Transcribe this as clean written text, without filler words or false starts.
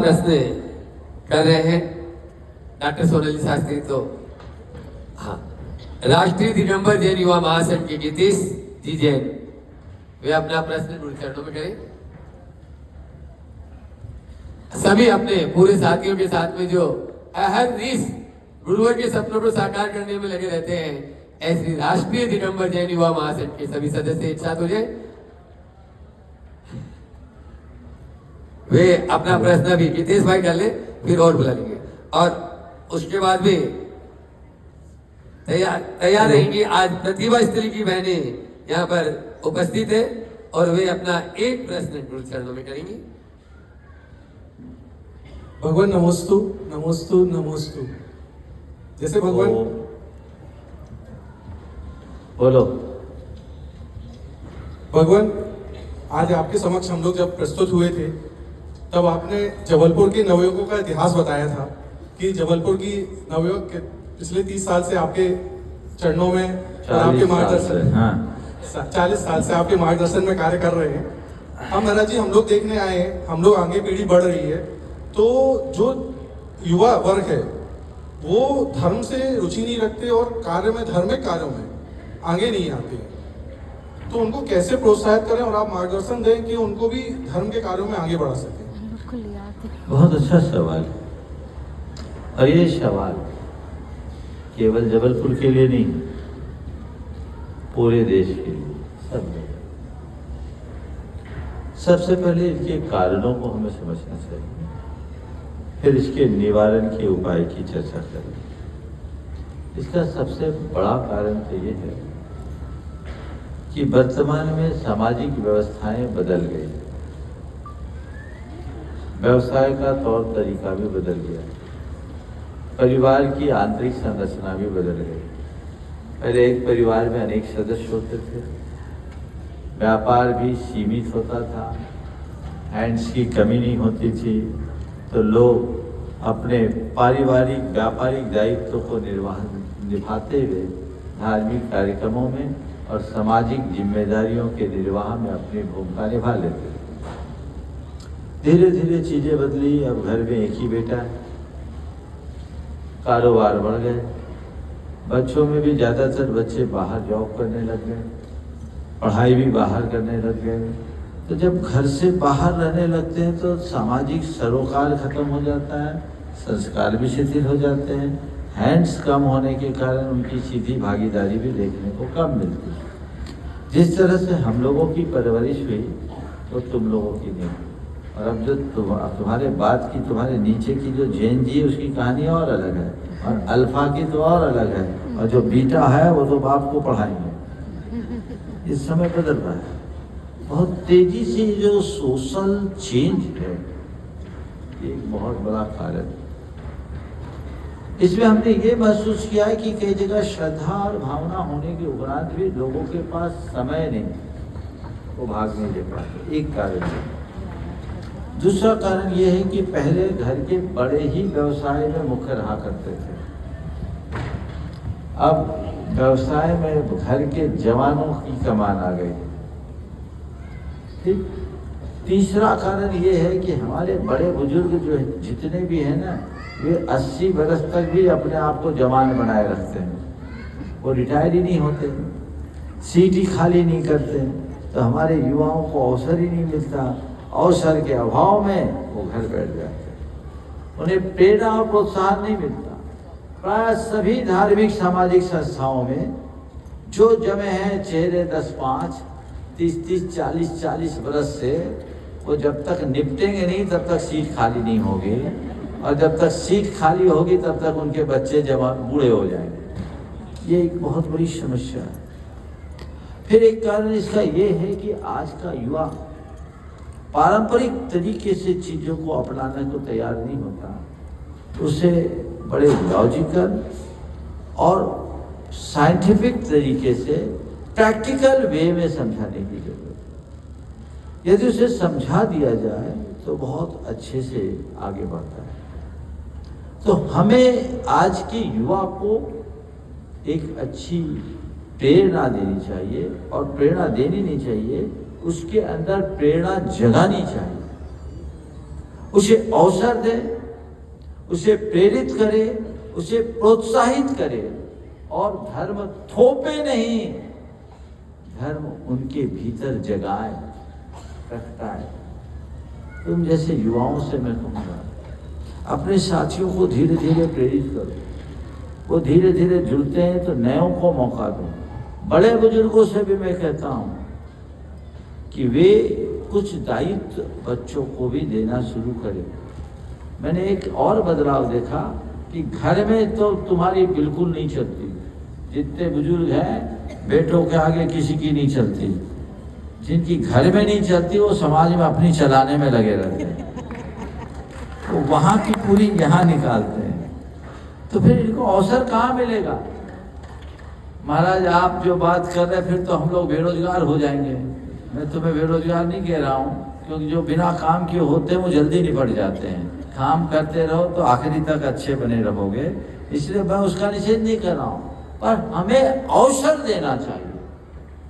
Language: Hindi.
प्रश्न कर रहे हैं डॉक्टर सोनाली शास्त्री। तो हाँ, राष्ट्रीय दिगंबर जैन युवा महासंघ के गितीश जी जैन वे अपना प्रश्न गुरु चरणों में करें। सभी अपने पूरे साथियों के साथ में जो हर रीस गुरुओं के सपनों को साकार करने में लगे रहते हैं, ऐसी राष्ट्रीय दिगंबर जैन युवा महासंघ के सभी सदस्य एक साथ हो जाए। वे अपना प्रश्न भी गितेश भाई कर ले, फिर और बुला लेंगे और उसके बाद भी तैयार रहेंगी। आज प्रतिभा स्त्री की बहनें यहाँ पर उपस्थित है और वे अपना एक प्रश्न गुरु चरणों में करेंगी। भगवान नमोस्तु नमोस्तु नमोस्तु। जैसे भगवान बोलो। भगवान आज आपके समक्ष हम लोग जब प्रस्तुत हुए थे तब आपने जबलपुर के नवयुवकों का इतिहास बताया था कि जबलपुर की नवयुवक पिछले 30 साल से आपके चरणों में और आपके मार्गदर्शन 40 साल से आपके मार्गदर्शन में कार्य कर रहे हैं। हम महाराज जी हम लोग देखने आए हैं, हम लोग आगे पीढ़ी बढ़ रही है, तो जो युवा वर्ग है वो धर्म से रुचि नहीं रखते और कार्य में धार्मिक कार्यों में आगे नहीं आते हैं, तो उनको कैसे प्रोत्साहित करें और आप मार्गदर्शन दें कि उनको भी धर्म के कार्यों में आगे बढ़ा सकें। बहुत अच्छा सवाल है और ये सवाल केवल जबलपुर के लिए नहीं, पूरे देश के लिए, सब जगह। सबसे पहले इसके कारणों को हमें समझना चाहिए, फिर इसके निवारण के उपाय की चर्चा करें। इसका सबसे बड़ा कारण तो ये है कि वर्तमान में सामाजिक व्यवस्थाएं बदल गई, व्यवसाय का तौर तरीका भी बदल गया, परिवार की आंतरिक संरचना भी बदल गई। पहले एक परिवार में अनेक सदस्य होते थे, व्यापार भी सीमित होता था, हैंड्स की कमी नहीं होती थी, तो लोग अपने पारिवारिक व्यापारिक दायित्व को निभाते हुए धार्मिक कार्यक्रमों में और सामाजिक जिम्मेदारियों के निर्वाह में अपनी भूमिका निभा लेते थे। धीरे धीरे चीजें बदली, अब घर में एक ही बेटा है, कारोबार बढ़ गए, बच्चों में भी ज़्यादातर बच्चे बाहर जॉब करने लग गए, पढ़ाई भी बाहर करने लग गए। तो जब घर से बाहर रहने लगते हैं तो सामाजिक सरोकार खत्म हो जाता है, संस्कार भी शिथिल हो जाते हैं, हैंड्स कम होने के कारण उनकी सीधी भागीदारी भी देखने को कम मिलती है। जिस तरह से हम लोगों की परवरिश हुई तो तुम लोगों की नहीं, और अब जो तुम्हारे बाद की, तुम्हारे नीचे की जो जैन जी है उसकी कहानी और अलग है, और अल्फा की तो और अलग है, और जो बीटा है वो तो बाप को पढ़ाएंगे। इस समय बदल रहा है बहुत तेजी से, जो सोशल चेंज है एक बहुत बड़ा कारण है। इसमें हमने ये महसूस किया है कि कई जगह श्रद्धा और भावना होने के उपरांत भी लोगों के पास समय नहीं, वो भाग नहीं ले पाते, एक कारण है। दूसरा कारण ये है कि पहले घर के बड़े ही व्यवसाय में मुख्य रहा करते थे, अब व्यवसाय में घर के जवानों की कमान आ गई। ठीक। तीसरा कारण ये है कि हमारे बड़े बुजुर्ग जो जितने भी हैं ना, वे 80 वर्ष तक भी अपने आप को जवान बनाए रखते हैं, वो रिटायर ही नहीं होते, सीट ही खाली नहीं करते, तो हमारे युवाओं को अवसर ही नहीं मिलता, अवसर के अभाव में वो घर बैठ जाते हैं, उन्हें प्रेरणा और प्रोत्साहन नहीं मिलता। प्राय सभी धार्मिक सामाजिक संस्थाओं में जो जमे हैं चेहरे 10-5, 30-30, 40-40 वर्ष से, वो जब तक निपटेंगे नहीं तब तक सीट खाली नहीं होगी, और जब तक सीट खाली होगी तब तक उनके बच्चे जवान बूढ़े हो जाएंगे। ये एक बहुत बड़ी समस्या है। फिर एक कारण इसका ये है कि आज का युवा पारंपरिक तरीके से चीज़ों को अपनाने को तैयार नहीं होता, उसे बड़े लॉजिकल और साइंटिफिक तरीके से प्रैक्टिकल वे में समझाने की जरूरत है। यदि उसे समझा दिया जाए तो बहुत अच्छे से आगे बढ़ता है। तो हमें आज के युवा को एक अच्छी प्रेरणा देनी चाहिए, और प्रेरणा देनी नहीं चाहिए, उसके अंदर प्रेरणा जगानी चाहिए। उसे अवसर दे, उसे प्रेरित करे, उसे प्रोत्साहित करे और धर्म थोपे नहीं, धर्म उनके भीतर जगाए, प्रगटाए। तुम जैसे युवाओं से मैं कहूँगा, अपने साथियों को धीरे धीरे प्रेरित करो, वो धीरे धीरे जुड़ते हैं तो नयों को मौका दो। बड़े बुजुर्गों से भी मैं कहता हूँ कि वे कुछ दायित्व बच्चों को भी देना शुरू करें। मैंने एक और बदलाव देखा कि घर में तो तुम्हारी बिल्कुल नहीं चलती, जितने बुजुर्ग हैं बेटों के आगे किसी की नहीं चलती, जिनकी घर में नहीं चलती वो समाज में अपनी चलाने में लगे रहते हैं, वो वहाँ की पूरी यहाँ निकालते हैं। तो फिर इनको अवसर कहाँ मिलेगा? महाराज आप जो बात कर रहे हैं फिर तो हम लोग बेरोजगार हो जाएंगे। मैं तुम्हें बेरोजगार नहीं कह रहा हूँ, क्योंकि जो बिना काम किए होते हैं वो जल्दी निपट जाते हैं। काम करते रहो तो आखिरी तक अच्छे बने रहोगे, इसलिए मैं उसका निषेध नहीं कर रहा हूँ, पर हमें अवसर देना चाहिए।